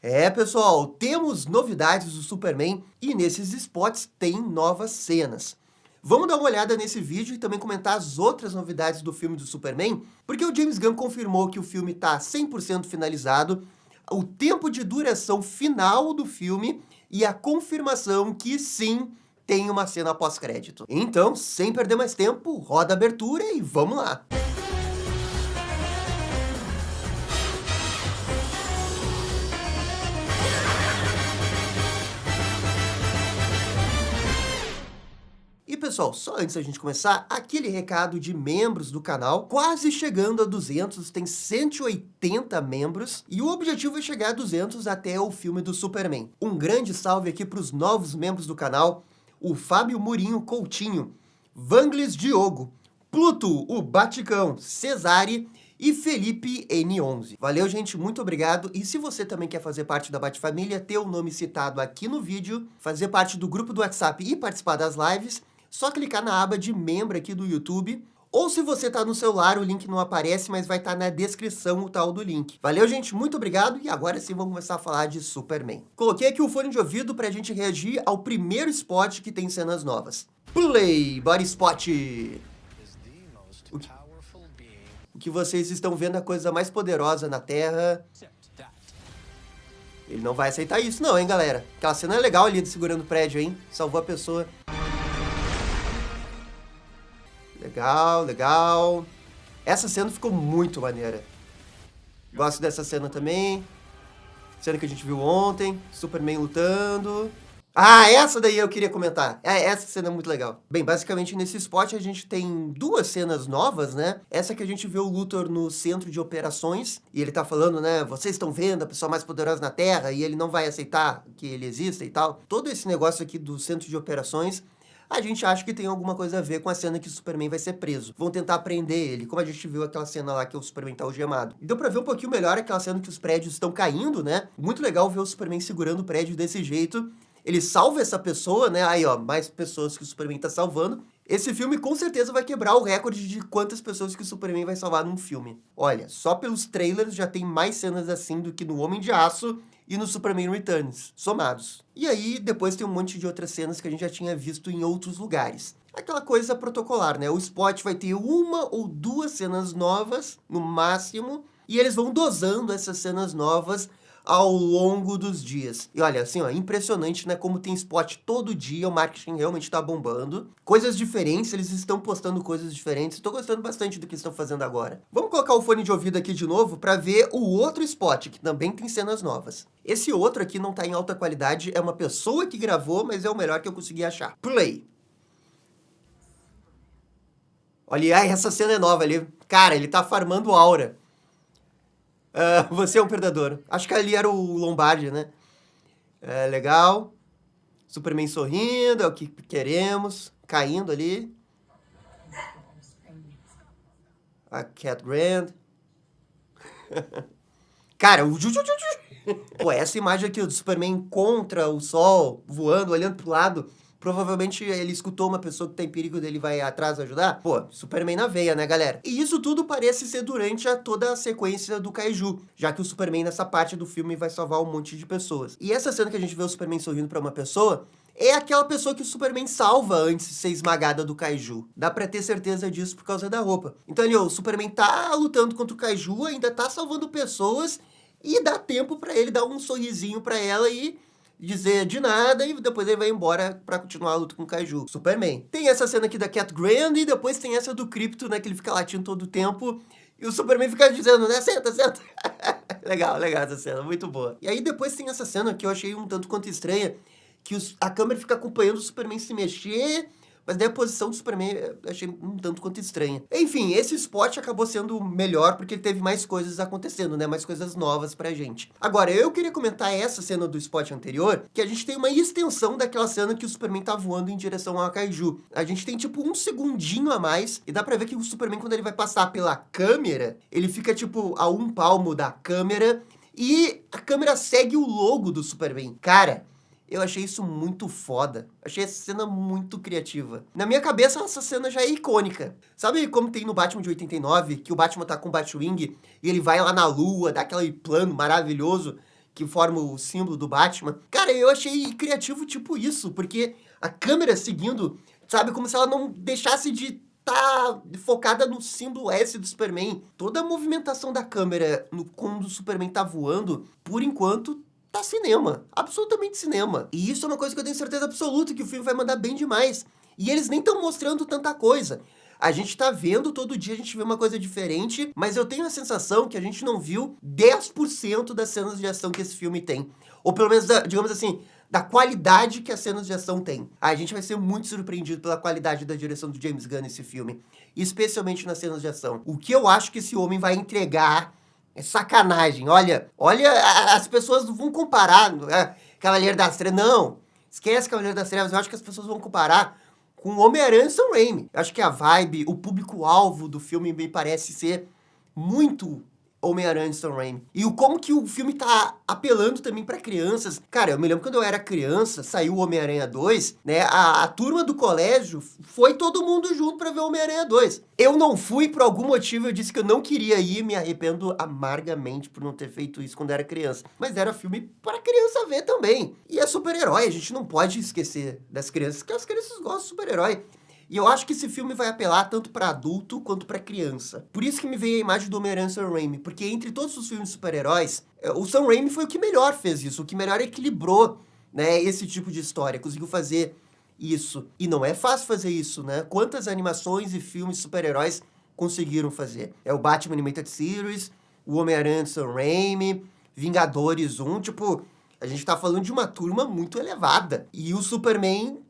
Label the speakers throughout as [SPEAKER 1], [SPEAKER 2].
[SPEAKER 1] É, pessoal, temos novidades do Superman e nesses spots tem novas cenas. Vamos dar uma olhada nesse vídeo e também comentar as outras novidades do filme do Superman, porque o James Gunn confirmou que o filme está 100% finalizado, o tempo de duração final do filme e a confirmação que sim, tem uma cena pós-crédito. Então, sem perder mais tempo, roda a abertura e vamos lá! E pessoal, só antes da gente começar, aquele recado de membros do canal, quase chegando a 200, tem 180 membros, e o objetivo é chegar a 200 até o filme do Superman. Um grande salve aqui para os novos membros do canal, o Fábio Murinho Coutinho, Vanglis Diogo, Pluto, o Baticão, Cesare e Felipe N11. Valeu, gente, muito obrigado. E se você também quer fazer parte da Batifamília, ter o nome citado aqui no vídeo, fazer parte do grupo do WhatsApp e participar das lives, só clicar na aba de membro aqui do YouTube, ou se você está no celular, o link não aparece, mas vai estar na descrição o tal do link. Valeu, gente, muito obrigado, e agora sim vamos começar a falar de Superman. Coloquei aqui o fone de ouvido para a gente reagir ao primeiro spot que tem cenas novas. Play, body spot! O que vocês estão vendo é a coisa mais poderosa na Terra. Ele não vai aceitar isso não, hein, galera? Aquela cena é legal ali, segurando o prédio, hein? Salvou a pessoa. Legal, legal. Essa cena ficou muito maneira. Gosto dessa cena também. Cena que a gente viu ontem. Superman lutando. Ah, essa daí eu queria comentar. Essa cena é muito legal. Bem, basicamente nesse spot a gente tem duas cenas novas, né? Essa que a gente vê o Luthor no centro de operações. E ele tá falando, né? Vocês estão vendo a pessoa mais poderosa na Terra e ele não vai aceitar que ele exista e tal. Todo esse negócio aqui do centro de operações, a gente acha que tem alguma coisa a ver com a cena que o Superman vai ser preso. Vão tentar prender ele, como a gente viu aquela cena lá que o Superman tá algemado. E deu pra ver um pouquinho melhor aquela cena que os prédios estão caindo, né? Muito legal ver o Superman segurando o prédio desse jeito. Ele salva essa pessoa, né? Aí, ó, mais pessoas que o Superman tá salvando. Esse filme com certeza vai quebrar o recorde de quantas pessoas que o Superman vai salvar num filme. Olha, só pelos trailers já tem mais cenas assim do que no Homem de Aço e no Superman Returns, somados. E aí, depois tem um monte de outras cenas que a gente já tinha visto em outros lugares. Aquela coisa protocolar, né? O spot vai ter uma ou duas cenas novas, no máximo, e eles vão dosando essas cenas novas ao longo dos dias. E olha, assim, ó, impressionante, né, como tem spot todo dia, o marketing realmente tá bombando. Coisas diferentes, eles estão postando coisas diferentes. Tô gostando bastante do que estão fazendo agora. Vamos colocar o fone de ouvido aqui de novo para ver o outro spot, que também tem cenas novas. Esse outro aqui não tá em alta qualidade, é uma pessoa que gravou, mas é o melhor que eu consegui achar. Play! Olha, ai, essa cena é nova ali. Cara, ele tá farmando aura. Você é um predador. Acho que ali era o Lombardi, né? É, legal. Superman sorrindo, é o que queremos. Caindo ali. A Cat Grant. Cara, o... Pô, essa imagem aqui do Superman contra o sol, voando, olhando pro lado. Provavelmente ele escutou uma pessoa que tá em perigo dele, vai atrás ajudar. Pô, Superman na veia, né, galera? E isso tudo parece ser durante toda a sequência do Kaiju, já que o Superman nessa parte do filme vai salvar um monte de pessoas. E essa cena que a gente vê o Superman sorrindo pra uma pessoa, é aquela pessoa que o Superman salva antes de ser esmagada do Kaiju. Dá pra ter certeza disso por causa da roupa. Então ali, ó, o Superman tá lutando contra o Kaiju, ainda tá salvando pessoas, e dá tempo pra ele dar um sorrisinho pra ela e dizer de nada, e depois ele vai embora pra continuar a luta com o Kaiju. Superman. Tem essa cena aqui da Cat Grant, e depois tem essa do Krypto, né, que ele fica latindo todo o tempo, e o Superman fica dizendo, né, senta, senta. Legal, legal essa cena, muito boa. E aí depois tem essa cena que eu achei um tanto quanto estranha, que a câmera fica acompanhando o Superman se mexer, mas daí a posição do Superman eu achei um tanto quanto estranha. Enfim, esse spot acabou sendo melhor porque ele teve mais coisas acontecendo, né? Mais coisas novas pra gente. Agora, eu queria comentar essa cena do spot anterior, que a gente tem uma extensão daquela cena que o Superman tá voando em direção ao Kaiju. A gente tem, tipo, um segundinho a mais, e dá pra ver que o Superman, quando ele vai passar pela câmera, ele fica, tipo, a um palmo da câmera, e a câmera segue o logo do Superman. Cara, eu achei isso muito foda. Achei essa cena muito criativa. Na minha cabeça, essa cena já é icônica. Sabe como tem no Batman de 89, que o Batman tá com o Batwing e ele vai lá na lua, dá aquele plano maravilhoso, que forma o símbolo do Batman. Cara, eu achei criativo tipo isso, porque a câmera seguindo, sabe, como se ela não deixasse de tá focada no símbolo S do Superman. Toda a movimentação da câmera quando o Superman tá voando, por enquanto, tá cinema. Absolutamente cinema. E isso é uma coisa que eu tenho certeza absoluta que o filme vai mandar bem demais. E eles nem estão mostrando tanta coisa. A gente tá vendo todo dia, a gente vê uma coisa diferente, mas eu tenho a sensação que a gente não viu 10% das cenas de ação que esse filme tem. Ou pelo menos, digamos assim, da qualidade que as cenas de ação têm. A gente vai ser muito surpreendido pela qualidade da direção do James Gunn nesse filme, especialmente nas cenas de ação. O que eu acho que esse homem vai entregar é sacanagem. Olha, as pessoas vão comparar Cavaleiro das Trevas. Não, esquece Cavaleiro das Trevas. Eu acho que as pessoas vão comparar com Homem-Aranha e Sam Raimi. Eu acho que a vibe, o público-alvo do filme me parece ser muito Homem-Aranha e Sam Raimi. E como que o filme tá apelando também pra crianças. Cara, eu me lembro quando eu era criança, saiu o Homem-Aranha 2, né? A turma do colégio foi todo mundo junto pra ver o Homem-Aranha 2. Eu não fui por algum motivo, eu disse que eu não queria ir, me arrependo amargamente por não ter feito isso quando era criança. Mas era filme para criança ver também. E é super-herói, a gente não pode esquecer das crianças, porque as crianças gostam de super-herói. E eu acho que esse filme vai apelar tanto para adulto quanto para criança. Por isso que me veio a imagem do Homem-Aranha e Sam Raimi, porque entre todos os filmes de super-heróis, o Sam Raimi foi o que melhor fez isso, o que melhor equilibrou, né, esse tipo de história, conseguiu fazer isso. E não é fácil fazer isso, né? Quantas animações e filmes de super-heróis conseguiram fazer? É o Batman Animated Series, o Homem-Aranha e Sam Raimi, Vingadores 1, tipo, a gente tá falando de uma turma muito elevada. E o Superman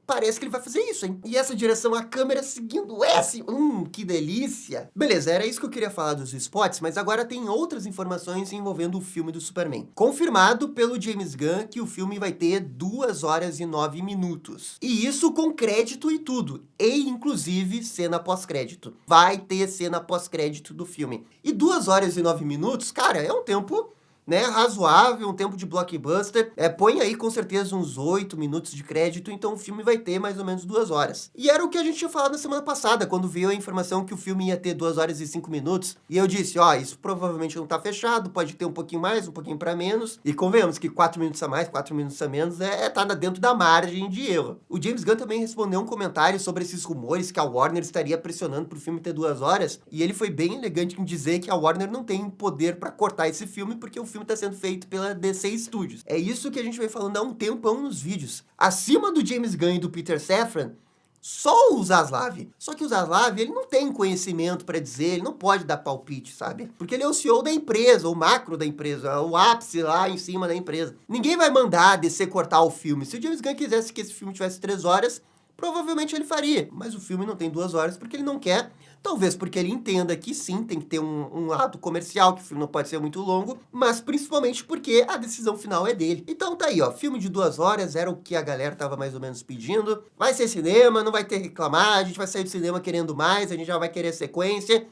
[SPEAKER 1] parece que ele vai fazer isso, hein? E essa direção, a câmera seguindo S, que delícia! Beleza, era isso que eu queria falar dos spots, mas agora tem outras informações envolvendo o filme do Superman. Confirmado pelo James Gunn que o filme vai ter 2 horas e 9 minutos. E isso com crédito e tudo, e inclusive cena pós-crédito. Vai ter cena pós-crédito do filme. E 2 horas e 9 minutos, cara, é um tempo, né, razoável, um tempo de blockbuster. Põe aí com certeza uns 8 minutos de crédito, então o filme vai ter mais ou menos 2 horas. E era o que a gente tinha falado na semana passada, quando veio a informação que o filme ia ter 2 horas e 5 minutos. E eu disse, isso provavelmente não tá fechado, pode ter um pouquinho mais, um pouquinho pra menos. E convenhamos que 4 minutos a mais, 4 minutos a menos, tá dentro da margem de erro. O James Gunn também respondeu um comentário sobre esses rumores que a Warner estaria pressionando pro filme ter 2 horas, e ele foi bem elegante em dizer que a Warner não tem poder pra cortar esse filme, porque o filme está sendo feito pela DC Studios. É isso que a gente vem falando há um tempão nos vídeos. Acima do James Gunn e do Peter Safran, só o Zaslav. Só que o Zaslav, ele não tem conhecimento para dizer, ele não pode dar palpite, sabe? Porque ele é o CEO da empresa, o macro da empresa, o ápice lá em cima da empresa. Ninguém vai mandar a DC cortar o filme. Se o James Gunn quisesse que esse filme tivesse 3 horas, provavelmente ele faria. Mas o filme não tem 2 horas porque ele não quer. Talvez porque ele entenda que sim, tem que ter um lado comercial, que o filme não pode ser muito longo, mas principalmente porque a decisão final é dele. Então tá aí, filme de 2 horas, era o que a galera tava mais ou menos pedindo. Vai ser cinema, não vai ter reclamar, a gente vai sair do cinema querendo mais, a gente já vai querer sequência.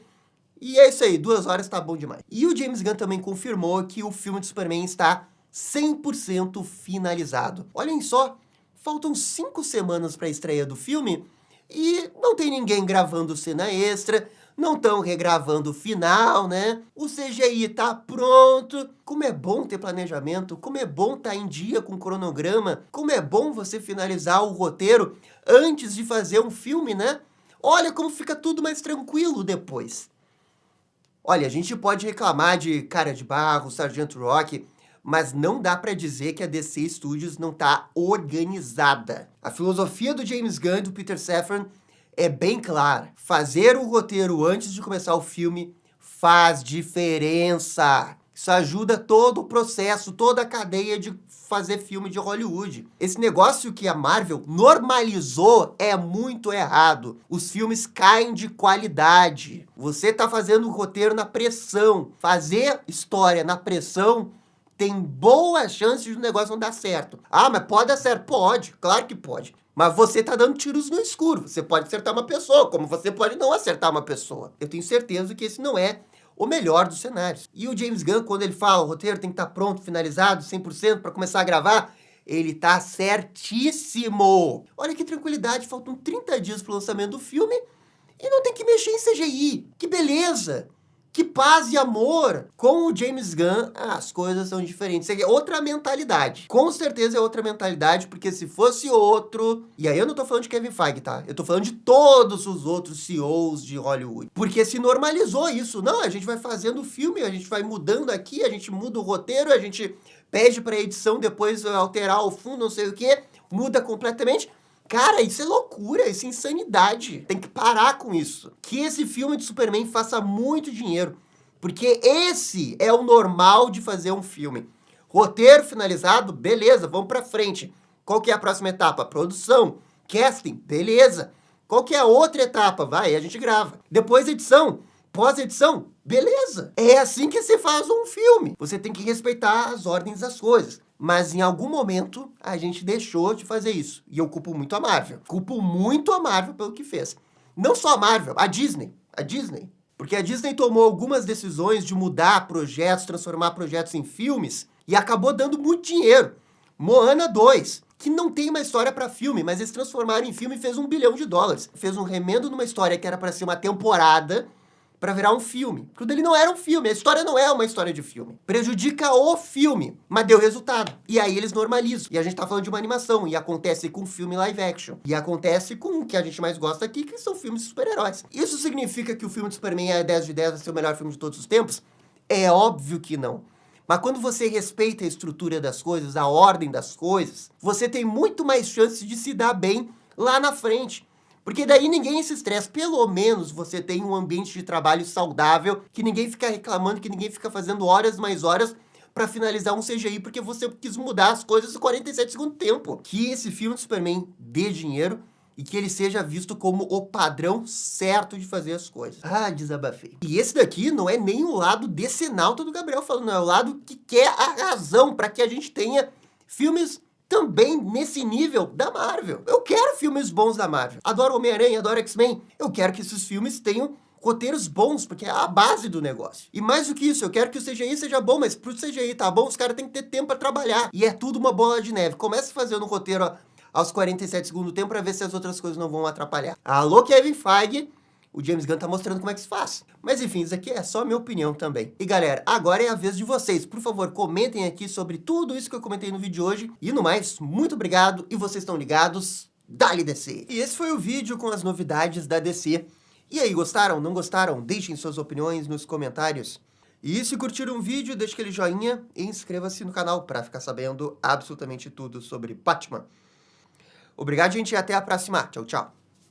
[SPEAKER 1] E é isso aí, 2 horas tá bom demais. E o James Gunn também confirmou que o filme de Superman está 100% finalizado. Olhem só, faltam 5 semanas para a estreia do filme e não tem ninguém gravando cena extra, não estão regravando o final, né? O CGI tá pronto. Como é bom ter planejamento, como é bom estar em dia com o cronograma, como é bom você finalizar o roteiro antes de fazer um filme, né? Olha como fica tudo mais tranquilo depois. Olha, a gente pode reclamar de Cara de Barro, Sargento Rock, mas não dá pra dizer que a DC Studios não tá organizada. A filosofia do James Gunn e do Peter Safran é bem clara. Fazer o roteiro antes de começar o filme faz diferença. Isso ajuda todo o processo, toda a cadeia de fazer filme de Hollywood. Esse negócio que a Marvel normalizou é muito errado. Os filmes caem de qualidade. Você tá fazendo o roteiro na pressão. Fazer história na pressão tem boa chance de o negócio não dar certo. Mas pode dar certo? Pode, claro que pode. Mas você tá dando tiros no escuro. Você pode acertar uma pessoa, como você pode não acertar uma pessoa. Eu tenho certeza que esse não é o melhor dos cenários. E o James Gunn, quando ele fala o roteiro tem que estar pronto, finalizado, 100% para começar a gravar, ele tá certíssimo. Olha que tranquilidade, faltam 30 dias pro lançamento do filme e não tem que mexer em CGI. Que beleza! Que paz e amor! Com o James Gunn, as coisas são diferentes. É outra mentalidade. Com certeza é outra mentalidade, porque se fosse outro... E aí eu não tô falando de Kevin Feige, tá? Eu tô falando de todos os outros CEOs de Hollywood. Porque se normalizou isso. Não, a gente vai fazendo o filme, a gente vai mudando aqui, a gente muda o roteiro, a gente pede pra edição depois alterar o fundo, não sei o quê, muda completamente. Cara, isso é loucura, isso é insanidade. Tem que parar com isso. Que esse filme de Superman faça muito dinheiro. Porque esse é o normal de fazer um filme. Roteiro finalizado, beleza, vamos pra frente. Qual que é a próxima etapa? Produção, casting, beleza. Qual que é a outra etapa? Vai, a gente grava. Depois edição, pós-edição, beleza. É assim que se faz um filme. Você tem que respeitar as ordens das coisas. Mas em algum momento a gente deixou de fazer isso. E eu culpo muito a Marvel. Culpo muito a Marvel pelo que fez. Não só a Marvel, a Disney. A Disney. Porque a Disney tomou algumas decisões de mudar projetos, transformar projetos em filmes e acabou dando muito dinheiro. Moana 2, que não tem uma história pra filme, mas eles transformaram em filme e fez $1 bilhão. Fez um remendo numa história que era pra ser uma temporada pra virar um filme. Tudo ele não era um filme, a história não é uma história de filme. Prejudica o filme, mas deu resultado. E aí eles normalizam. E a gente tá falando de uma animação, e acontece com filme live action. E acontece com o que a gente mais gosta aqui, que são filmes de super-heróis. Isso significa que o filme de Superman é 10 de 10, vai ser o melhor filme de todos os tempos? É óbvio que não. Mas quando você respeita a estrutura das coisas, a ordem das coisas, você tem muito mais chances de se dar bem lá na frente. Porque daí ninguém se estressa. Pelo menos você tem um ambiente de trabalho saudável, que ninguém fica reclamando, que ninguém fica fazendo horas mais horas pra finalizar um CGI, porque você quis mudar as coisas em 47 segundos de tempo. Que esse filme de Superman dê dinheiro e que ele seja visto como o padrão certo de fazer as coisas. Ah, desabafei. E esse daqui não é nem o lado decenalta do Gabriel falando, não, é o lado que quer a razão pra que a gente tenha filmes também nesse nível da Marvel. Eu quero filmes bons da Marvel. Adoro Homem-Aranha, adoro X-Men. Eu quero que esses filmes tenham roteiros bons, porque é a base do negócio. E mais do que isso, eu quero que o CGI seja bom, mas pro CGI tá bom, os caras têm que ter tempo pra trabalhar. E é tudo uma bola de neve. Começa fazendo um roteiro aos 47 segundos do tempo pra ver se as outras coisas não vão atrapalhar. Alô, Kevin Feige! O James Gunn tá mostrando como é que se faz. Mas enfim, isso aqui é só minha opinião também. E galera, agora é a vez de vocês. Por favor, comentem aqui sobre tudo isso que eu comentei no vídeo de hoje. E no mais, muito obrigado. E vocês estão ligados? Dá-lhe DC! E esse foi o vídeo com as novidades da DC. E aí, gostaram? Não gostaram? Deixem suas opiniões nos comentários. E se curtiram o vídeo, deixe aquele joinha e inscreva-se no canal para ficar sabendo absolutamente tudo sobre Batman. Obrigado, gente, e até a próxima. Tchau, tchau.